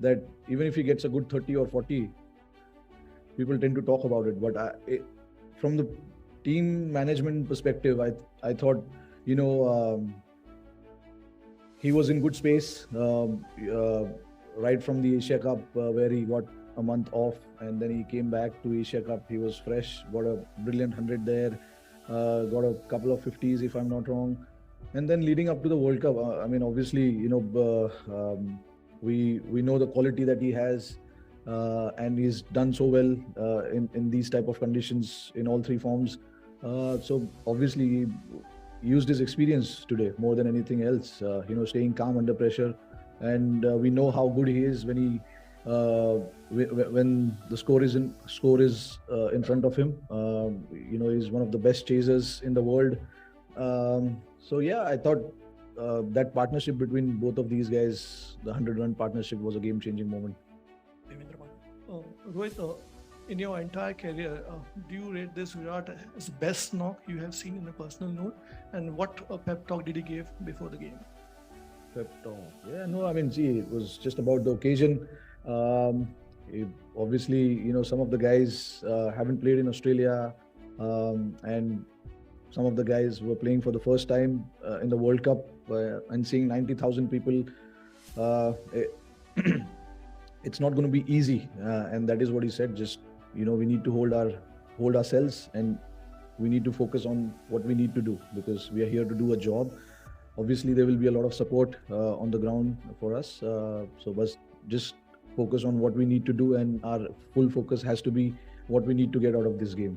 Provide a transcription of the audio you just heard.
that even if he gets a good 30 or 40, people tend to talk about it. But from the team management perspective, I thought, he was in good space right from the Asia Cup, where he got a month off, and then he came back to Asia Cup. He was fresh, got a brilliant 100 there, got a couple of 50s if I'm not wrong. And then leading up to the World Cup, obviously, we know the quality that he has, and he's done so well in these type of conditions in all three forms. So obviously he used his experience today more than anything else, staying calm under pressure. And we know how good he is when the score is in front of him. He's one of the best chasers in the world. So yeah, I thought that partnership between both of these guys, the 100-run partnership, was a game-changing moment. Rohit, in your entire career, do you rate this Virat as best knock you have seen in a personal note? And what pep talk did he give before the game? Pep talk? Yeah, no, it was just about the occasion. Obviously, some of the guys haven't played in Australia, and some of the guys were playing for the first time in the World Cup, and seeing 90,000 people. It's not going to be easy, and that is what he said. Just we need to hold ourselves, and we need to focus on what we need to do, because we are here to do a job. Obviously, there will be a lot of support on the ground for us. So just focus on what we need to do, and our full focus has to be what we need to get out of this game.